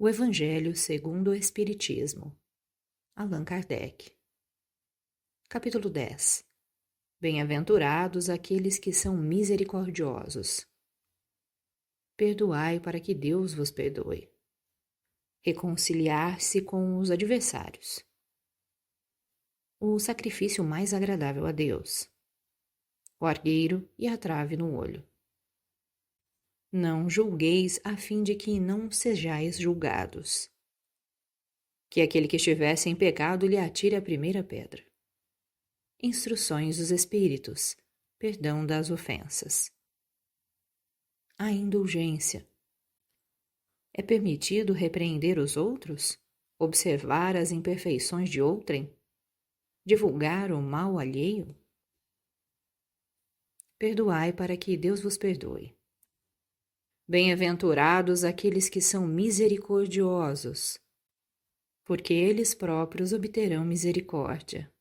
O Evangelho segundo o Espiritismo. Allan Kardec. Capítulo 10. Bem-aventurados aqueles que são misericordiosos. Perdoai para que Deus vos perdoe. Reconciliar-se com os adversários. O sacrifício mais agradável a Deus. O argueiro e a trave no olho. Não julgueis a fim de que não sejais julgados. Que aquele que estivesse em pecado lhe atire a primeira pedra. Instruções dos Espíritos. Perdão das ofensas. A indulgência. É permitido repreender os outros? Observar as imperfeições de outrem? Divulgar o mal alheio? Perdoai para que Deus vos perdoe. Bem-aventurados aqueles que são misericordiosos, porque eles próprios obterão misericórdia.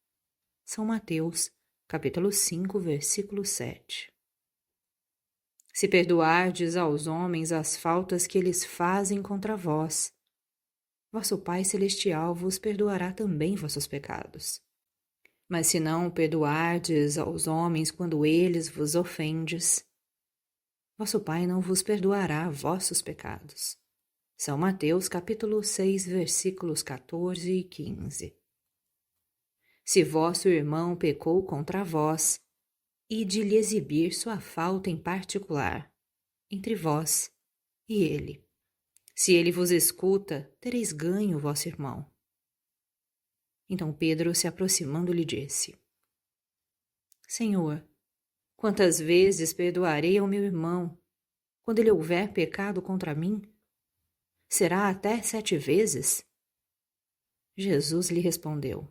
São Mateus, capítulo 5, versículo 7. Se perdoardes aos homens as faltas que eles fazem contra vós, vosso Pai Celestial vos perdoará também vossos pecados. Mas se não perdoardes aos homens quando eles vos ofendes, vosso Pai não vos perdoará vossos pecados. São Mateus, capítulo 6, versículos 14 e 15. Se vosso irmão pecou contra vós, ide lhe exibir sua falta em particular, entre vós e ele. Se ele vos escuta, tereis ganho vosso irmão. Então Pedro, se aproximando, lhe disse: Senhor, quantas vezes perdoarei ao meu irmão, quando ele houver pecado contra mim? Será até 7 vezes? Jesus lhe respondeu: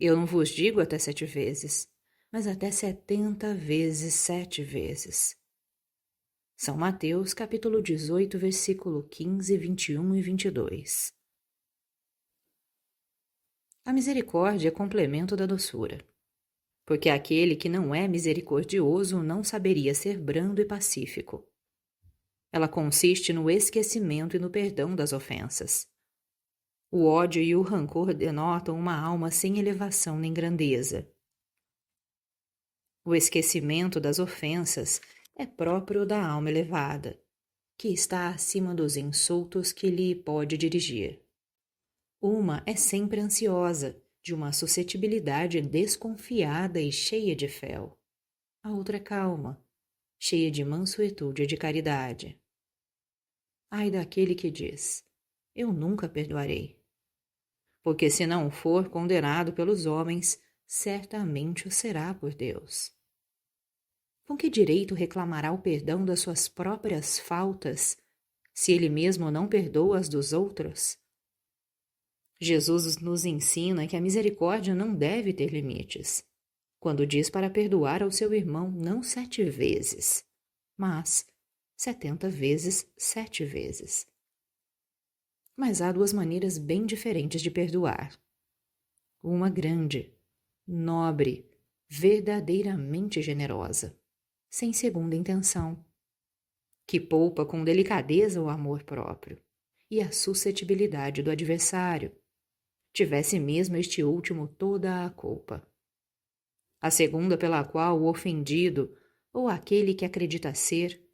Eu não vos digo até 7 vezes, mas até 70 vezes 7 vezes. São Mateus, capítulo 18, versículo 15, 21 e 22. A misericórdia é complemento da doçura, porque aquele que não é misericordioso não saberia ser brando e pacífico. Ela consiste no esquecimento e no perdão das ofensas. O ódio e o rancor denotam uma alma sem elevação nem grandeza. O esquecimento das ofensas é próprio da alma elevada, que está acima dos insultos que lhe pode dirigir. Uma é sempre ansiosa, de uma suscetibilidade desconfiada e cheia de fel. A outra é calma, cheia de mansuetude e de caridade. Ai daquele que diz: Eu nunca perdoarei. Porque se não for condenado pelos homens, certamente o será por Deus. Com que direito reclamará o perdão das suas próprias faltas, se ele mesmo não perdoa as dos outros? Jesus nos ensina que a misericórdia não deve ter limites, quando diz para perdoar ao seu irmão não 7 vezes, mas 70 vezes 7 vezes. Mas há 2 maneiras bem diferentes de perdoar. Uma grande, nobre, verdadeiramente generosa, sem segunda intenção, que poupa com delicadeza o amor próprio e a suscetibilidade do adversário, tivesse mesmo este último toda a culpa. A segunda, pela qual o ofendido, ou aquele que acredita ser,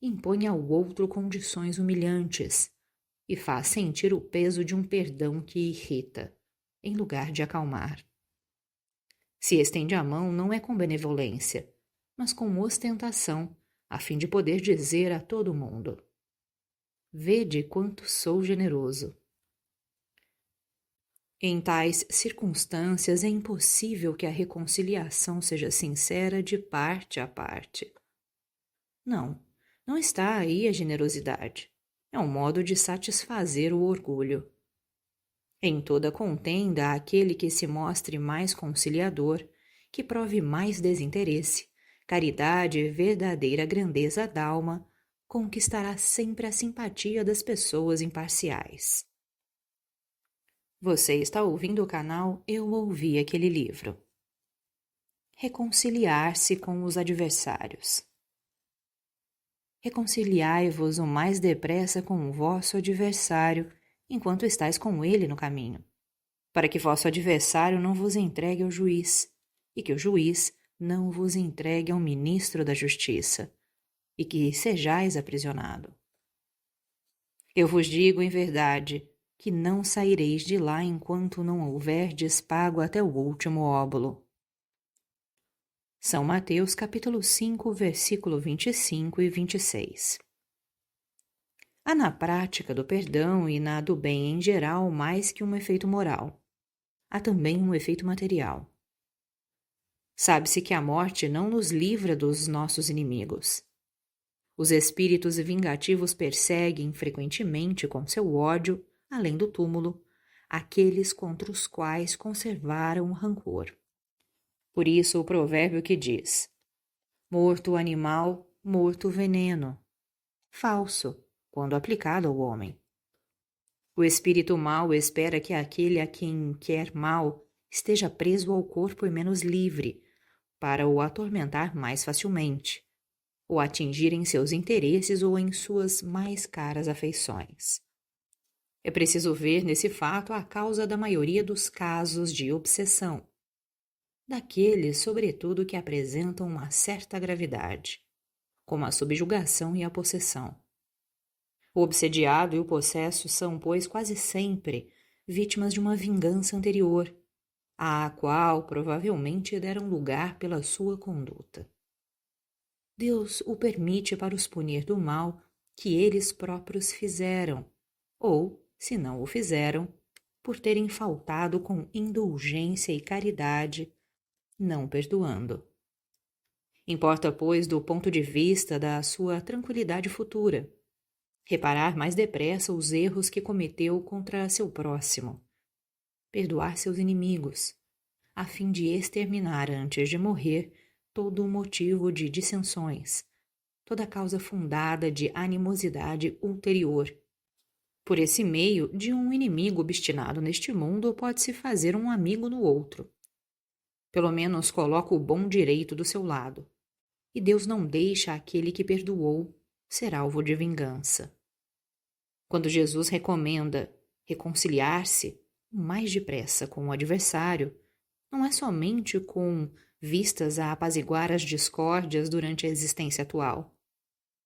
impõe ao outro condições humilhantes e faz sentir o peso de um perdão que irrita, em lugar de acalmar. Se estende a mão não é com benevolência, mas com ostentação, a fim de poder dizer a todo mundo: Vede quanto sou generoso. Em tais circunstâncias é impossível que a reconciliação seja sincera de parte a parte. Não está aí a generosidade. É um modo de satisfazer o orgulho. Em toda contenda há aquele que se mostre mais conciliador, que prove mais desinteresse, caridade e verdadeira grandeza d'alma, conquistará sempre a simpatia das pessoas imparciais. Você está ouvindo o canal Eu Ouvi Aquele Livro. Reconciliar-se com os adversários. reconciliai-vos o mais depressa com o vosso adversário, enquanto estáis com ele no caminho, para que vosso adversário não vos entregue ao juiz, e que o juiz não vos entregue ao ministro da justiça, e que sejais aprisionado. Eu vos digo em verdade que não saireis de lá enquanto não houverdes pago até o último óbolo. São Mateus capítulo 5, versículo 25 e 26. Há na prática do perdão e na do bem em geral mais que um efeito moral. Há também um efeito material. Sabe-se que a morte não nos livra dos nossos inimigos. Os espíritos vingativos perseguem frequentemente com seu ódio, além do túmulo, aqueles contra os quais conservaram o rancor. Por isso o provérbio que diz: morto o animal, morto o veneno. Falso, quando aplicado ao homem. O espírito mau espera que aquele a quem quer mal esteja preso ao corpo e menos livre, para o atormentar mais facilmente, ou atingir em seus interesses ou em suas mais caras afeições. É preciso ver nesse fato a causa da maioria dos casos de obsessão, daqueles, sobretudo, que apresentam uma certa gravidade, como a subjugação e a possessão. O obsediado e o possesso são, pois, quase sempre vítimas de uma vingança anterior, à qual provavelmente deram lugar pela sua conduta. Deus o permite para os punir do mal que eles próprios fizeram, ou, se não o fizeram, por terem faltado com indulgência e caridade, não perdoando. Importa, pois, do ponto de vista da sua tranquilidade futura, reparar mais depressa os erros que cometeu contra seu próximo, perdoar seus inimigos, a fim de exterminar antes de morrer todo o motivo de dissensões, toda causa fundada de animosidade ulterior. Por esse meio, de um inimigo obstinado neste mundo pode-se fazer um amigo no outro. Pelo menos coloca o bom direito do seu lado, e Deus não deixa aquele que perdoou ser alvo de vingança. Quando Jesus recomenda reconciliar-se o mais depressa com o adversário, não é somente com vistas a apaziguar as discórdias durante a existência atual,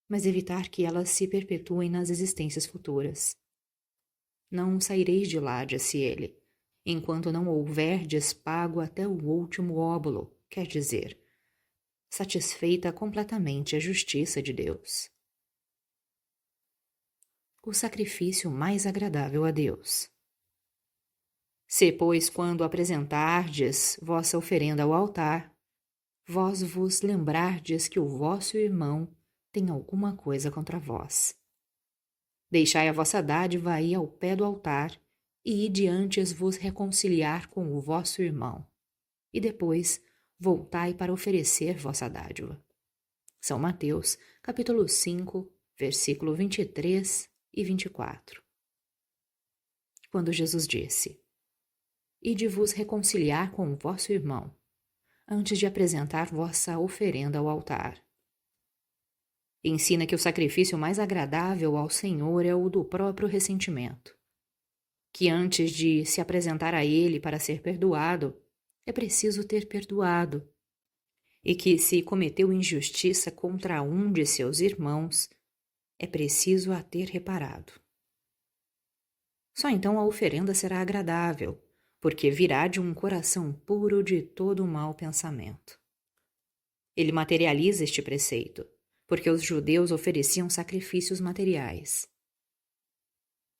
mas evitar que elas se perpetuem nas existências futuras. Não saireis de lá, disse ele, enquanto não houverdes pago até o último óbolo, quer dizer, satisfeita completamente a justiça de Deus. O sacrifício mais agradável a Deus. Se, pois, quando apresentardes vossa oferenda ao altar, vós vos lembrardes que o vosso irmão tem alguma coisa contra vós. Deixai a vossa dádiva aí ao pé do altar, e ide antes vos reconciliar com o vosso irmão, e depois voltai para oferecer vossa dádiva. São Mateus, capítulo 5, versículo 23 e 24. Quando Jesus disse: ide vos reconciliar com o vosso irmão, antes de apresentar vossa oferenda ao altar. Ensina que o sacrifício mais agradável ao Senhor é o do próprio ressentimento, que antes de se apresentar a Ele para ser perdoado, é preciso ter perdoado, e que se cometeu injustiça contra um de seus irmãos, é preciso a ter reparado. Só então a oferenda será agradável, porque virá de um coração puro de todo o mau pensamento. Ele materializa este preceito, porque os judeus ofereciam sacrifícios materiais.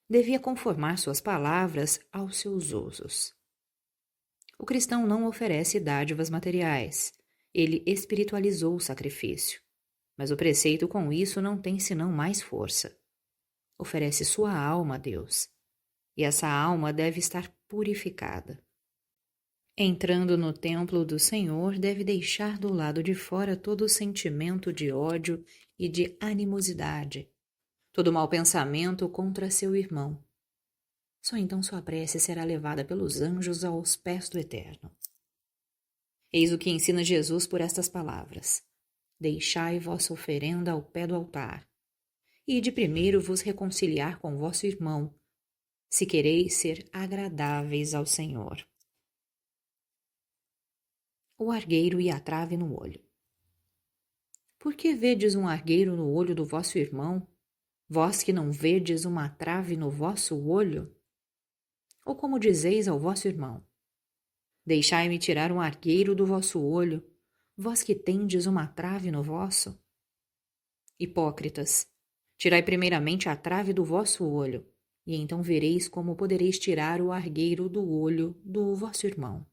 Devia conformar suas palavras aos seus usos. O cristão não oferece dádivas materiais, ele espiritualizou o sacrifício, mas o preceito com isso não tem senão mais força. Oferece sua alma a Deus, e essa alma deve estar purificada. Entrando no templo do Senhor, deve deixar do lado de fora todo o sentimento de ódio e de animosidade, todo mau pensamento contra seu irmão. Só então sua prece será levada pelos anjos aos pés do Eterno. Eis o que ensina Jesus por estas palavras: deixai vossa oferenda ao pé do altar, e de primeiro vos reconciliar com vosso irmão, se quereis ser agradáveis ao Senhor. O argueiro e a trave no olho. Por que vedes um argueiro no olho do vosso irmão, vós que não vedes uma trave no vosso olho? Ou como dizeis ao vosso irmão: deixai-me tirar um argueiro do vosso olho, vós que tendes uma trave no vosso? Hipócritas, tirai primeiramente a trave do vosso olho, e então vereis como podereis tirar o argueiro do olho do vosso irmão.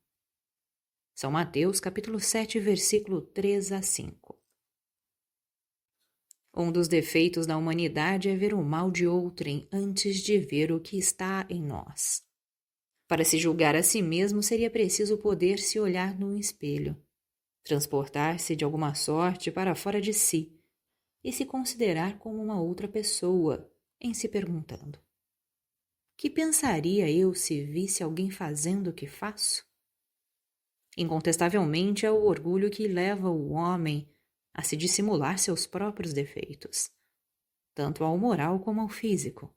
São Mateus, capítulo 7, versículo 3 a 5. Um dos defeitos da humanidade é ver o mal de outrem antes de ver o que está em nós. Para se julgar a si mesmo, seria preciso poder se olhar no espelho, transportar-se de alguma sorte para fora de si e se considerar como uma outra pessoa, em se perguntando: que pensaria eu se visse alguém fazendo o que faço? Incontestavelmente é o orgulho que leva o homem a se dissimular seus próprios defeitos, tanto ao moral como ao físico.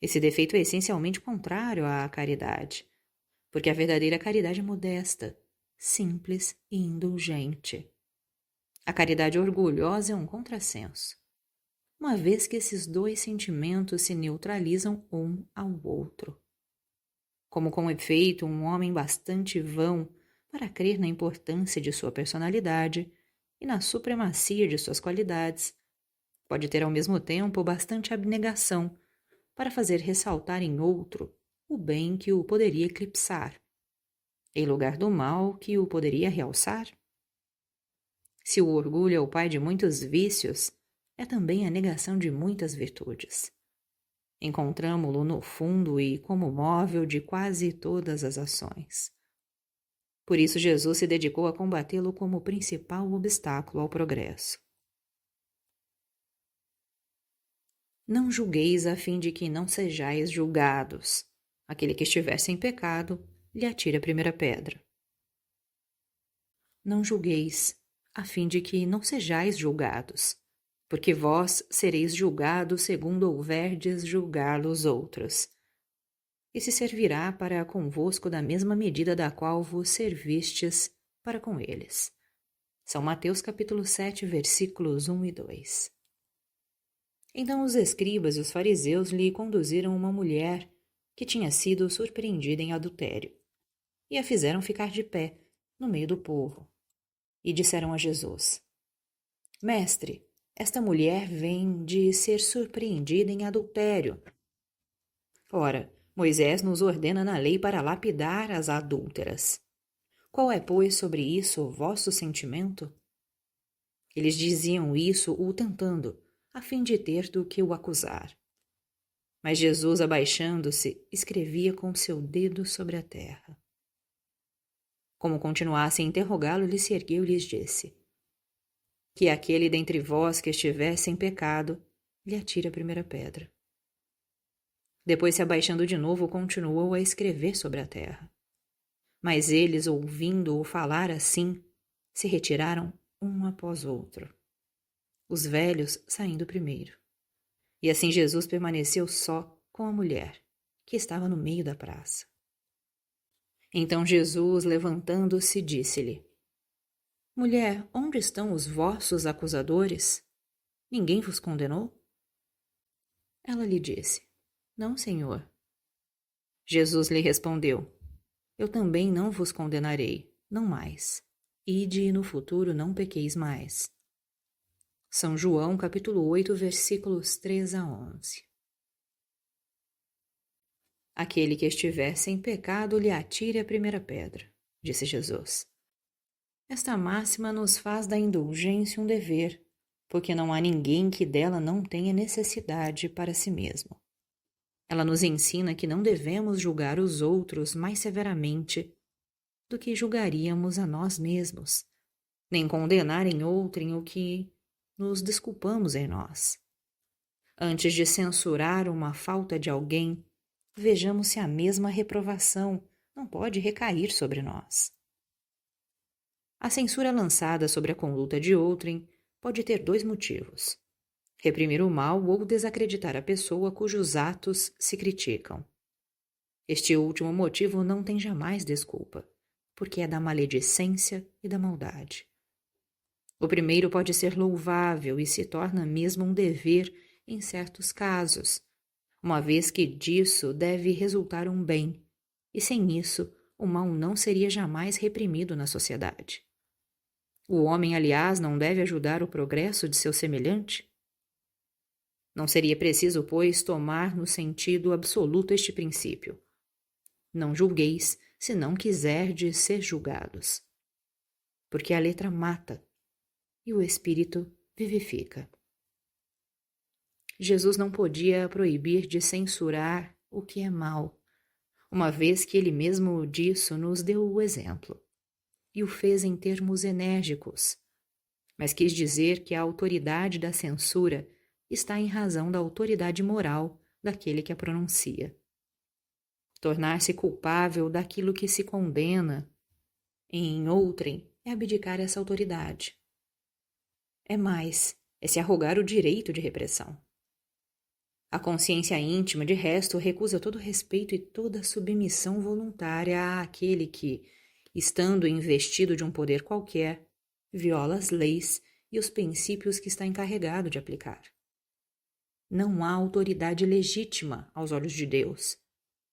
Esse defeito é essencialmente contrário à caridade, porque a verdadeira caridade é modesta, simples e indulgente. A caridade orgulhosa é um contrassenso, uma vez que esses dois sentimentos se neutralizam um ao outro. Como com efeito um homem bastante vão para crer na importância de sua personalidade e na supremacia de suas qualidades, pode ter ao mesmo tempo bastante abnegação para fazer ressaltar em outro o bem que o poderia eclipsar, em lugar do mal que o poderia realçar? Se o orgulho é o pai de muitos vícios, é também a negação de muitas virtudes. Encontramo-lo no fundo e como móvel de quase todas as ações. Por isso Jesus se dedicou a combatê-lo como principal obstáculo ao progresso. Não julgueis a fim de que não sejais julgados. Aquele que estiver sem pecado, lhe atire a primeira pedra. Não julgueis, a fim de que não sejais julgados, porque vós sereis julgados segundo houverdes julgar os outros. E se servirá para convosco da mesma medida da qual vos servistes para com eles. São Mateus capítulo 7, versículos 1 e 2. Então os escribas e os fariseus lhe conduziram uma mulher que tinha sido surpreendida em adultério, e a fizeram ficar de pé, no meio do povo. E disseram a Jesus: Mestre, esta mulher vem de ser surpreendida em adultério. Ora, Moisés nos ordena na lei para lapidar as adúlteras. Qual é, pois, sobre isso o vosso sentimento? Eles diziam isso o tentando, a fim de ter do que o acusar. Mas Jesus, abaixando-se, escrevia com seu dedo sobre a terra. Como continuassem a interrogá-lo, ele se ergueu e lhes disse: que aquele dentre vós que estiver sem pecado, lhe atire a primeira pedra. Depois, se abaixando de novo, continuou a escrever sobre a terra. Mas eles, ouvindo-o falar assim, se retiraram um após outro, os velhos saindo primeiro. E assim Jesus permaneceu só com a mulher, que estava no meio da praça. Então Jesus, levantando-se, disse-lhe: Mulher, onde estão os vossos acusadores? Ninguém vos condenou? Ela lhe disse: Não, Senhor. Jesus lhe respondeu: Eu também não vos condenarei, não mais. Ide e no futuro não pequeis mais. São João, capítulo 8, versículos 3 a 11. Aquele que estiver sem pecado lhe atire a primeira pedra, disse Jesus. Esta máxima nos faz da indulgência um dever, porque não há ninguém que dela não tenha necessidade para si mesmo. Ela nos ensina que não devemos julgar os outros mais severamente do que julgaríamos a nós mesmos, nem condenar em outrem o que nos desculpamos em nós. Antes de censurar uma falta de alguém, vejamos se a mesma reprovação não pode recair sobre nós. A censura lançada sobre a conduta de outrem pode ter dois motivos: reprimir o mal ou desacreditar a pessoa cujos atos se criticam. Este último motivo não tem jamais desculpa, porque é da maledicência e da maldade. O primeiro pode ser louvável e se torna mesmo um dever em certos casos, uma vez que disso deve resultar um bem, e sem isso o mal não seria jamais reprimido na sociedade. O homem, aliás, não deve ajudar o progresso de seu semelhante? Não seria preciso, pois, tomar no sentido absoluto este princípio. Não julgueis, se não quiserdes ser julgados. Porque a letra mata e o espírito vivifica. Jesus não podia proibir de censurar o que é mal, uma vez que ele mesmo disso nos deu o exemplo, e o fez em termos enérgicos, mas quis dizer que a autoridade da censura está em razão da autoridade moral daquele que a pronuncia. Tornar-se culpável daquilo que se condena em outrem é abdicar essa autoridade. É mais, é se arrogar o direito de repressão. A consciência íntima, de resto, recusa todo respeito e toda submissão voluntária àquele que, estando investido de um poder qualquer, viola as leis e os princípios que está encarregado de aplicar. Não há autoridade legítima aos olhos de Deus,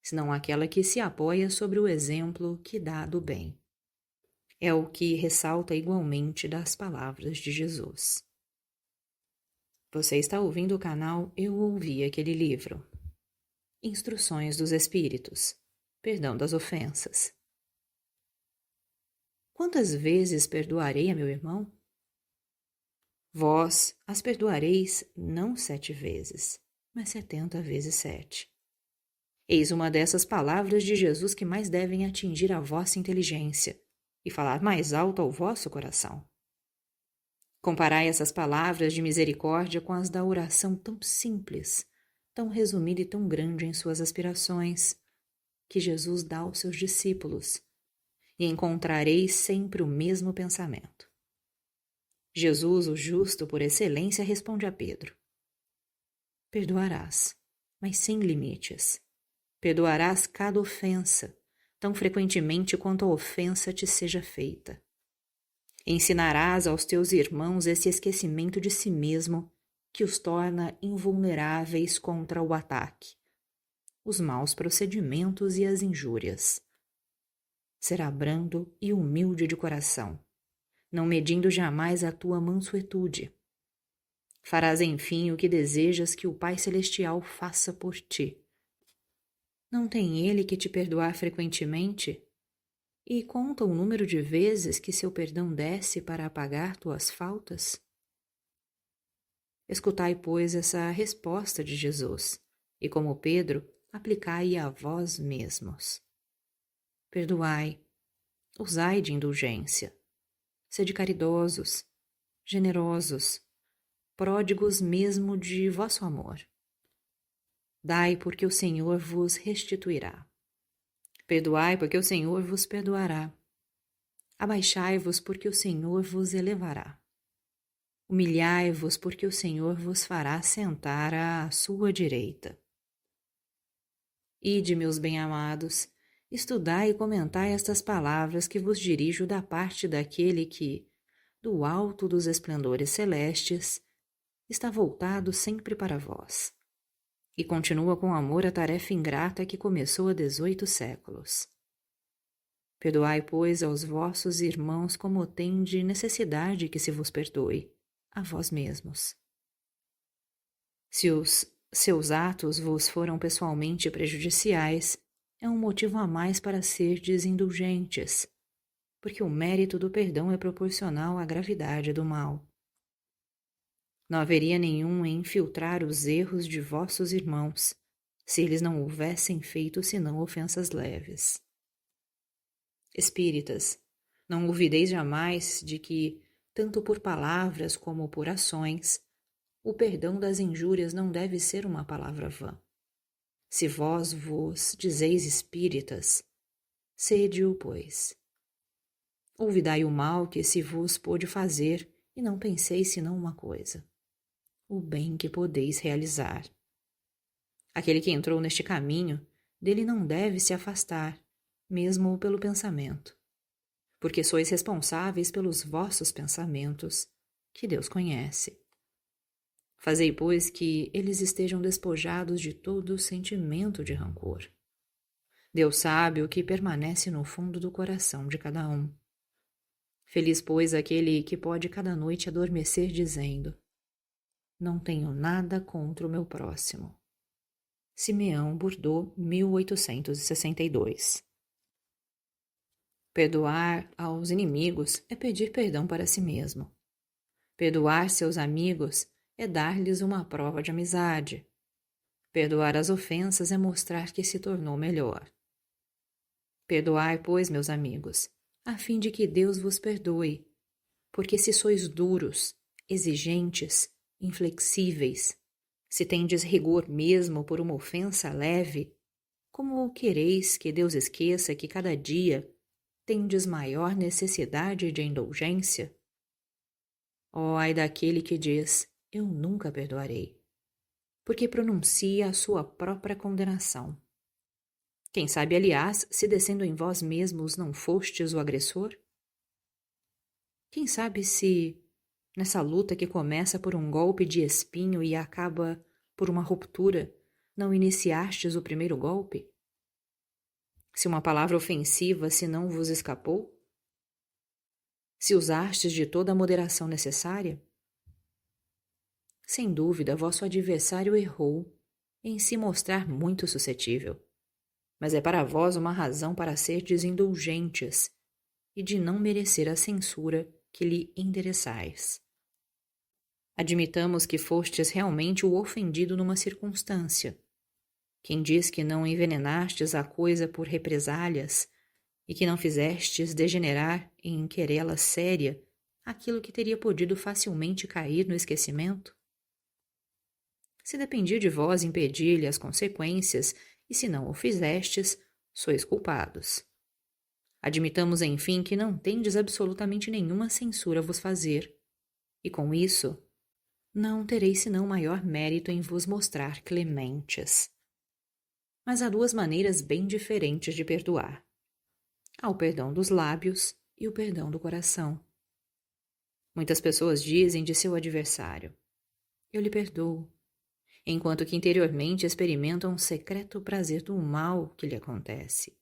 senão aquela que se apoia sobre o exemplo que dá do bem. É o que ressalta igualmente das palavras de Jesus. Você está ouvindo o canal Eu Ouvi Aquele Livro. Instruções dos Espíritos. Perdão das ofensas. Quantas vezes perdoarei a meu irmão? Vós as perdoareis não 7 vezes, mas 70 vezes 7. Eis uma dessas palavras de Jesus que mais devem atingir a vossa inteligência e falar mais alto ao vosso coração. Comparai essas palavras de misericórdia com as da oração tão simples, tão resumida e tão grande em suas aspirações, que Jesus dá aos seus discípulos, e encontrareis sempre o mesmo pensamento. Jesus, o justo por excelência, responde a Pedro: perdoarás, mas sem limites. Perdoarás cada ofensa, tão frequentemente quanto a ofensa te seja feita. Ensinarás aos teus irmãos esse esquecimento de si mesmo que os torna invulneráveis contra o ataque, os maus procedimentos e as injúrias. Será brando e humilde de coração, não medindo jamais a tua mansuetude. Farás, enfim, o que desejas que o Pai Celestial faça por ti. Não tem ele que te perdoar frequentemente? E conta o número de vezes que seu perdão desce para apagar tuas faltas? Escutai, pois, essa resposta de Jesus, e como Pedro, aplicai-a a vós mesmos. Perdoai, usai de indulgência, sede caridosos, generosos, pródigos mesmo de vosso amor. Dai, porque o Senhor vos restituirá. Perdoai, porque o Senhor vos perdoará. Abaixai-vos, porque o Senhor vos elevará. Humilhai-vos, porque o Senhor vos fará sentar à sua direita. Ide, meus bem-amados, estudai e comentai estas palavras que vos dirijo da parte daquele que, do alto dos esplendores celestes, está voltado sempre para vós, e continua com amor a tarefa ingrata que começou há 18 séculos. Perdoai, pois, aos vossos irmãos como tende necessidade que se vos perdoe, a vós mesmos. Se os seus atos vos foram pessoalmente prejudiciais, é um motivo a mais para serdes indulgentes, porque o mérito do perdão é proporcional à gravidade do mal. Não haveria nenhum em filtrar os erros de vossos irmãos, se eles não houvessem feito senão ofensas leves. Espíritas, não ouvideis jamais de que, tanto por palavras como por ações, o perdão das injúrias não deve ser uma palavra vã. Se vós vos dizeis espíritas, sede-o, pois. Olvidai o mal que se vos pôde fazer e não penseis senão uma coisa: o bem que podeis realizar. Aquele que entrou neste caminho, dele não deve se afastar, mesmo pelo pensamento, porque sois responsáveis pelos vossos pensamentos, que Deus conhece. Fazei, pois, que eles estejam despojados de todo sentimento de rancor. Deus sabe o que permanece no fundo do coração de cada um. Feliz, pois, aquele que pode cada noite adormecer dizendo: não tenho nada contra o meu próximo. Simeão Bourdieu, 1862. Perdoar aos inimigos é pedir perdão para si mesmo. Perdoar seus amigos é dar-lhes uma prova de amizade. Perdoar as ofensas é mostrar que se tornou melhor. Perdoai, pois, meus amigos, a fim de que Deus vos perdoe, porque se sois duros, exigentes, inflexíveis, se tendes rigor mesmo por uma ofensa leve, como quereis que Deus esqueça que cada dia tendes maior necessidade de indulgência? Ó, ai daquele que diz: eu nunca perdoarei, porque pronuncia a sua própria condenação. Quem sabe, aliás, se descendo em vós mesmos não fostes o agressor? Quem sabe se, nessa luta que começa por um golpe de espinho e acaba por uma ruptura, não iniciastes o primeiro golpe? Se uma palavra ofensiva se não vos escapou? Se usastes de toda a moderação necessária? Sem dúvida, vosso adversário errou em se mostrar muito suscetível, mas é para vós uma razão para serdes indulgentes e de não merecer a censura que lhe endereçais. Admitamos que fostes realmente o ofendido numa circunstância. Quem diz que não envenenastes a coisa por represálias e que não fizestes degenerar em querela séria aquilo que teria podido facilmente cair no esquecimento? Se dependia de vós impedir-lhe as consequências, e se não o fizestes, sois culpados. Admitamos, enfim, que não tendes absolutamente nenhuma censura a vos fazer, e com isso não tereis senão maior mérito em vos mostrar clementes. Mas há duas maneiras bem diferentes de perdoar. Há o perdão dos lábios e o perdão do coração. Muitas pessoas dizem de seu adversário: eu lhe perdoo, enquanto que interiormente experimentam um secreto prazer do mal que lhe acontece,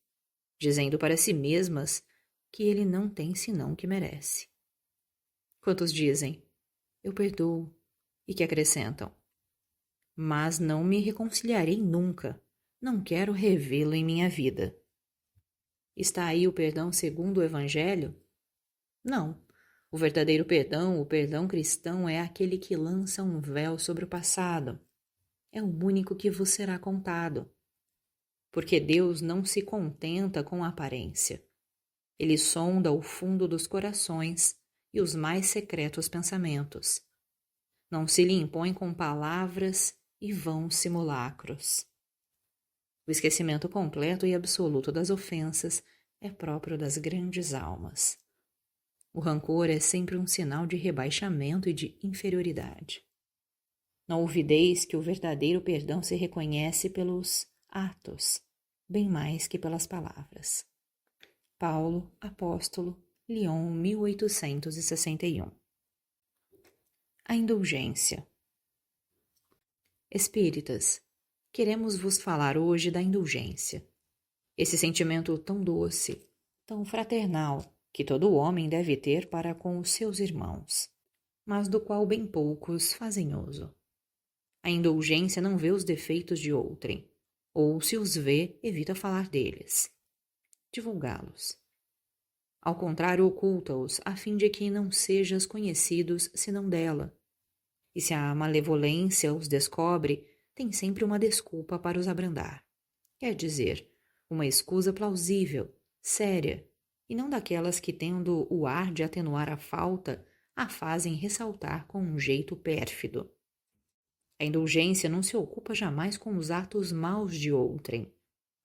dizendo para si mesmas que ele não tem senão o que merece. Quantos dizem: eu perdoo, e que acrescentam: mas não me reconciliarei nunca, não quero revê-lo em minha vida. Está aí o perdão segundo o Evangelho? Não. O verdadeiro perdão, o perdão cristão, é aquele que lança um véu sobre o passado. É o único que vos será contado. Porque Deus não se contenta com a aparência. Ele sonda o fundo dos corações e os mais secretos pensamentos. Não se lhe impõe com palavras e vãos simulacros. O esquecimento completo e absoluto das ofensas é próprio das grandes almas. O rancor é sempre um sinal de rebaixamento e de inferioridade. Não olvideis que o verdadeiro perdão se reconhece pelos atos, bem mais que pelas palavras. Paulo, Apóstolo, Lyon, 1861. A indulgência. Espíritas, queremos vos falar hoje da indulgência. Esse sentimento tão doce, tão fraternal, que todo homem deve ter para com os seus irmãos, mas do qual bem poucos fazem uso. A indulgência não vê os defeitos de outrem, ou se os vê, evita falar deles, divulgá-los. Ao contrário, oculta-os, a fim de que não sejas conhecidos senão dela. E se a malevolência os descobre, tem sempre uma desculpa para os abrandar. Quer dizer, uma escusa plausível, séria, e não daquelas que, tendo o ar de atenuar a falta, a fazem ressaltar com um jeito pérfido. A indulgência não se ocupa jamais com os atos maus de outrem,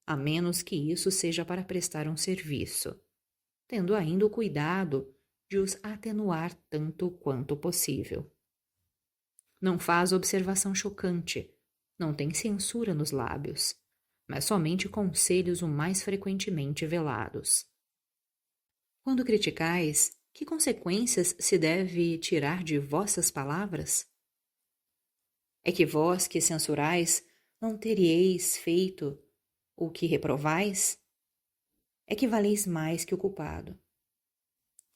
a menos que isso seja para prestar um serviço, tendo ainda o cuidado de os atenuar tanto quanto possível. Não faz observação chocante, não tem censura nos lábios, mas somente conselhos o mais frequentemente velados. Quando criticais, que consequências se deve tirar de vossas palavras? É que vós que censurais não teríeis feito o que reprovais? É que valeis mais que o culpado.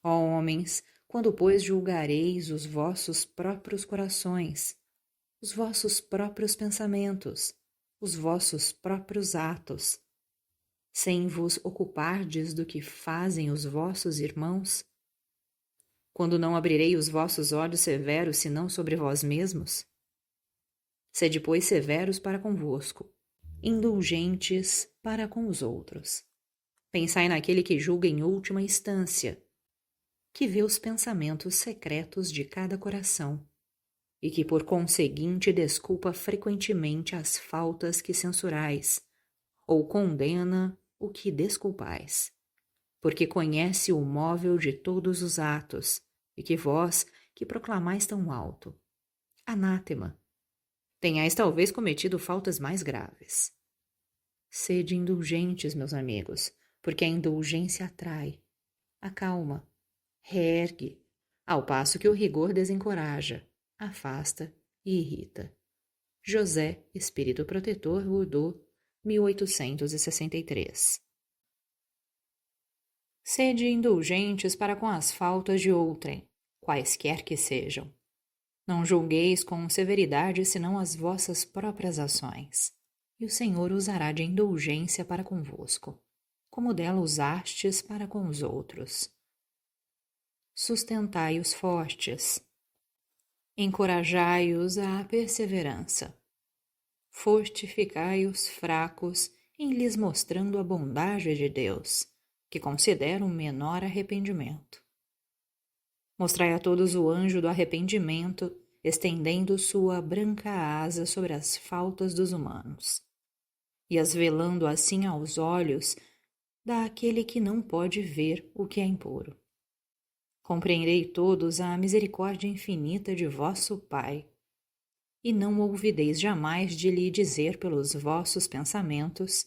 Ó homens, quando pois julgareis os vossos próprios corações, os vossos próprios pensamentos, os vossos próprios atos, sem vos ocupardes do que fazem os vossos irmãos? Quando não abrirei os vossos olhos severos senão sobre vós mesmos? Sede, pois, severos para convosco, indulgentes para com os outros. Pensai naquele que julga em última instância, que vê os pensamentos secretos de cada coração, e que por conseguinte desculpa frequentemente as faltas que censurais, ou condena o que desculpais, porque conhece o móvel de todos os atos, e que vós, que proclamais tão alto, anátema, tenhais talvez cometido faltas mais graves. Sede indulgentes, meus amigos, porque a indulgência atrai, acalma, reergue, ao passo que o rigor desencoraja, afasta e irrita. José, Espírito Protetor, Bordeaux, 1863. Sede indulgentes para com as faltas de outrem, quaisquer que sejam. Não julgueis com severidade senão as vossas próprias ações, e o Senhor usará de indulgência para convosco, como dela usastes para com os outros. Sustentai os fortes, encorajai-os à perseverança, fortificai os fracos em lhes mostrando a bondade de Deus, que considera um menor arrependimento. Mostrai a todos o anjo do arrependimento, estendendo sua branca asa sobre as faltas dos humanos, e as velando assim aos olhos daquele que não pode ver o que é impuro. Compreendei todos a misericórdia infinita de vosso Pai, e não ouvideis jamais de lhe dizer pelos vossos pensamentos,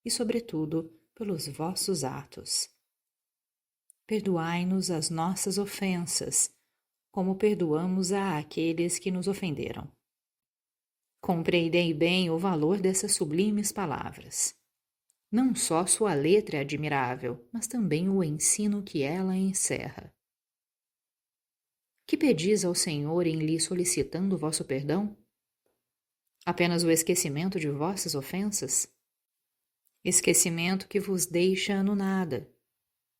e sobretudo pelos vossos atos. Perdoai-nos as nossas ofensas, como perdoamos a aqueles que nos ofenderam. Compreendei bem o valor dessas sublimes palavras. Não só sua letra é admirável, mas também o ensino que ela encerra. Que pedis ao Senhor em lhe solicitando vosso perdão? Apenas o esquecimento de vossas ofensas? Esquecimento que vos deixa no nada,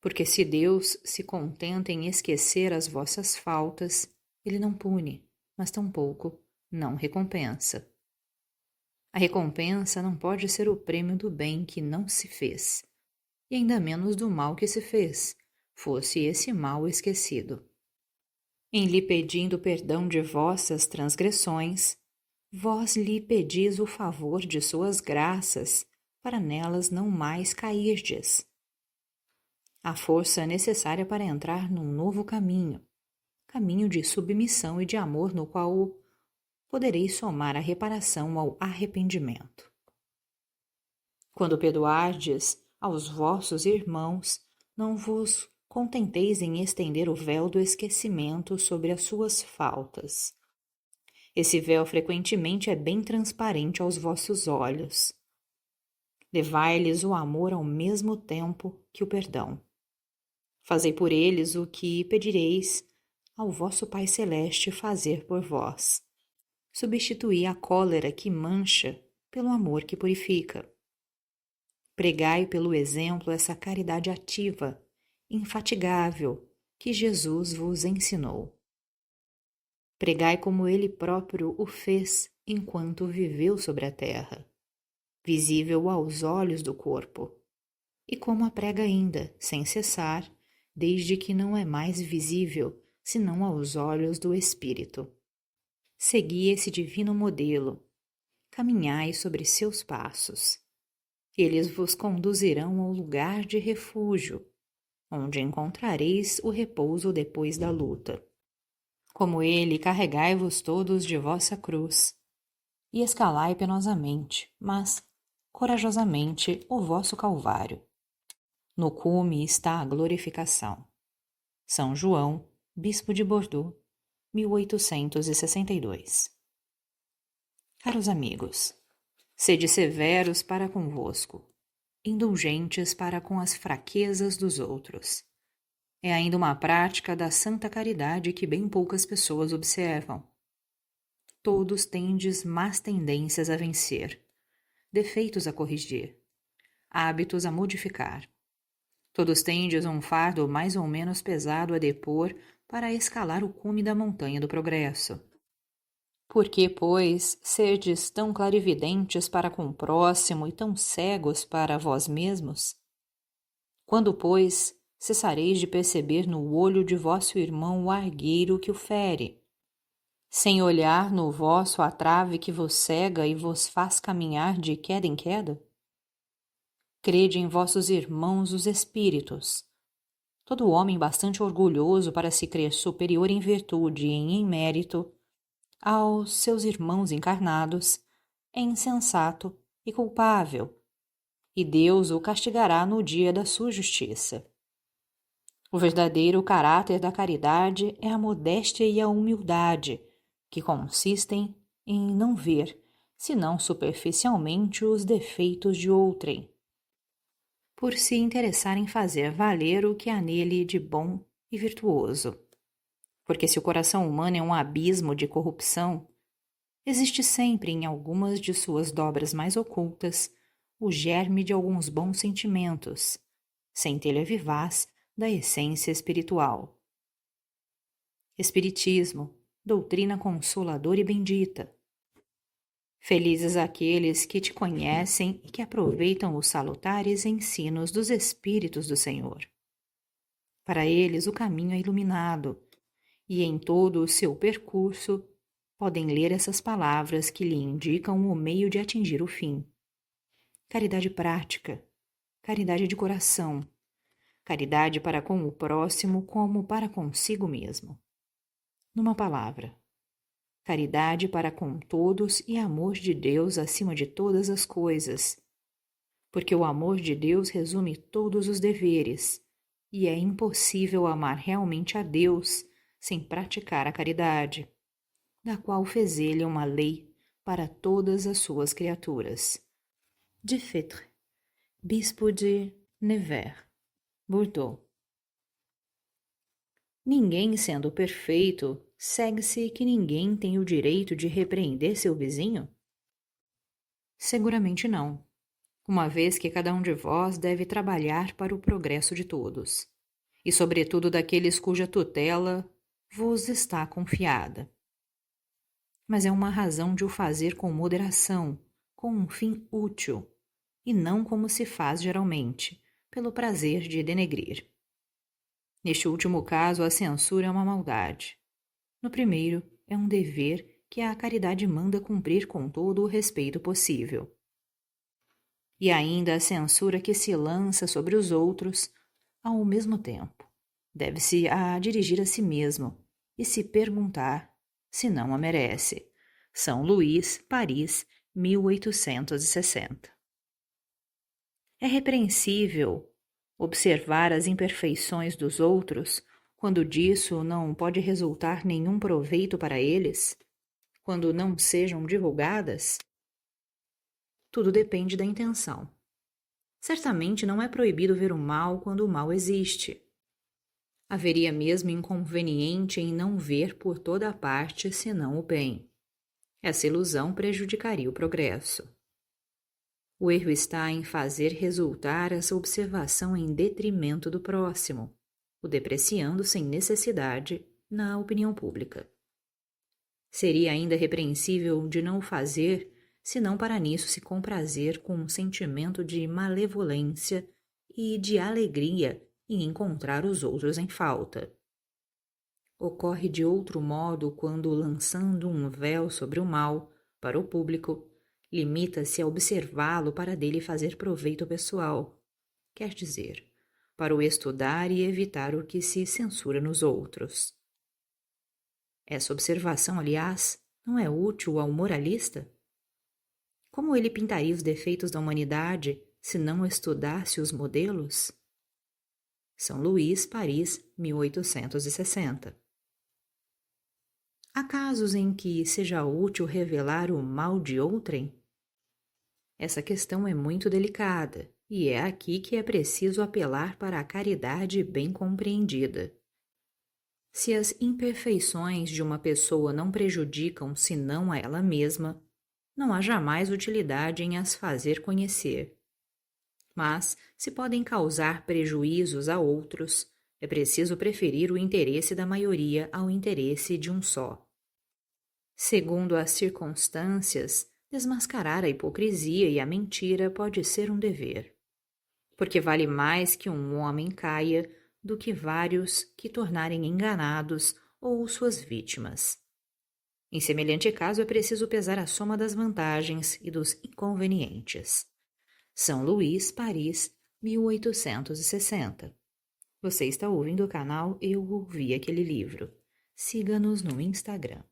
porque se Deus se contenta em esquecer as vossas faltas, ele não pune, mas tampouco não recompensa. A recompensa não pode ser o prêmio do bem que não se fez, e ainda menos do mal que se fez, fosse esse mal esquecido. Em lhe pedindo perdão de vossas transgressões, vós lhe pedis o favor de suas graças, para nelas não mais cairdes. A força necessária para entrar num novo caminho, caminho de submissão e de amor no qual podereis somar a reparação ao arrependimento. Quando perdoardes aos vossos irmãos, não vos contenteis em estender o véu do esquecimento sobre as suas faltas. Esse véu frequentemente é bem transparente aos vossos olhos. Levai-lhes o amor ao mesmo tempo que o perdão. Fazei por eles o que pedireis ao vosso Pai Celeste fazer por vós. Substituí a cólera que mancha pelo amor que purifica. Pregai pelo exemplo essa caridade ativa, infatigável, que Jesus vos ensinou. Pregai como ele próprio o fez enquanto viveu sobre a terra, visível aos olhos do corpo, e como a prega ainda, sem cessar, desde que não é mais visível, senão aos olhos do Espírito. Segui esse divino modelo, caminhai sobre seus passos. Eles vos conduzirão ao lugar de refúgio, onde encontrareis o repouso depois da luta. Como ele, carregai-vos todos de vossa cruz, e escalai penosamente, mas corajosamente o vosso Calvário. No cume está a glorificação. São João, Bispo de Bordeaux, 1862. Caros amigos, sede severos para convosco, indulgentes para com as fraquezas dos outros. É ainda uma prática da santa caridade que bem poucas pessoas observam. Todos tendes más tendências a vencer, defeitos a corrigir, hábitos a modificar. Todos tendes um fardo mais ou menos pesado a depor para escalar o cume da montanha do progresso. Por que, pois, serdes tão clarividentes para com o próximo e tão cegos para vós mesmos? Quando, pois, cessareis de perceber no olho de vosso irmão o argueiro que o fere, sem olhar no vosso a trave que vos cega e vos faz caminhar de queda em queda? Crede em vossos irmãos os espíritos. Todo homem bastante orgulhoso para se crer superior em virtude e em mérito aos seus irmãos encarnados é insensato e culpável, e Deus o castigará no dia da sua justiça. O verdadeiro caráter da caridade é a modéstia e a humildade, que consistem em não ver, senão superficialmente, os defeitos de outrem, por se interessar em fazer valer o que há nele de bom e virtuoso. Porque se o coração humano é um abismo de corrupção, existe sempre em algumas de suas dobras mais ocultas o germe de alguns bons sentimentos, centelha vivaz da essência espiritual. Espiritismo, doutrina consoladora e bendita. Felizes aqueles que te conhecem e que aproveitam os salutares ensinos dos Espíritos do Senhor. Para eles o caminho é iluminado, e em todo o seu percurso podem ler essas palavras que lhe indicam o meio de atingir o fim. Caridade prática, caridade de coração, caridade para com o próximo como para consigo mesmo. Numa palavra, caridade para com todos e amor de Deus acima de todas as coisas, porque o amor de Deus resume todos os deveres, e é impossível amar realmente a Deus sem praticar a caridade, da qual fez ele uma lei para todas as suas criaturas. De Fétre, Bispo de Nevers, Bordeaux. Ninguém sendo perfeito, segue-se que ninguém tem o direito de repreender seu vizinho? Seguramente não, uma vez que cada um de vós deve trabalhar para o progresso de todos, e sobretudo daqueles cuja tutela vos está confiada. Mas é uma razão de o fazer com moderação, com um fim útil, e não como se faz geralmente, pelo prazer de denegrir. Neste último caso, a censura é uma maldade. No primeiro, é um dever que a caridade manda cumprir com todo o respeito possível. E ainda a censura que se lança sobre os outros, ao mesmo tempo, deve-se a dirigir a si mesmo e se perguntar se não a merece. São Luís, Paris, 1860. É repreensível observar as imperfeições dos outros quando disso não pode resultar nenhum proveito para eles, quando não sejam divulgadas? Tudo depende da intenção. Certamente não é proibido ver o mal quando o mal existe. Haveria mesmo inconveniente em não ver por toda a parte senão o bem. Essa ilusão prejudicaria o progresso. O erro está em fazer resultar essa observação em detrimento do próximo, o depreciando sem necessidade na opinião pública. Seria ainda repreensível de não o fazer, senão para nisso se comprazer com um sentimento de malevolência e de alegria em encontrar os outros em falta. Ocorre de outro modo quando, lançando um véu sobre o mal para o público, limita-se a observá-lo para dele fazer proveito pessoal, quer dizer, para o estudar e evitar o que se censura nos outros. Essa observação, aliás, não é útil ao moralista? Como ele pintaria os defeitos da humanidade se não estudasse os modelos? São Luís, Paris, 1860. Há casos em que seja útil revelar o mal de outrem? Essa questão é muito delicada, e é aqui que é preciso apelar para a caridade bem compreendida. Se as imperfeições de uma pessoa não prejudicam senão a ela mesma, não há jamais utilidade em as fazer conhecer. Mas, se podem causar prejuízos a outros, é preciso preferir o interesse da maioria ao interesse de um só. Segundo as circunstâncias, desmascarar a hipocrisia e a mentira pode ser um dever, porque vale mais que um homem caia do que vários que tornarem enganados ou suas vítimas. Em semelhante caso, é preciso pesar a soma das vantagens e dos inconvenientes. São Luís, Paris, 1860. Você está ouvindo o canal Eu Ouvi Aquele Livro. Siga-nos no Instagram.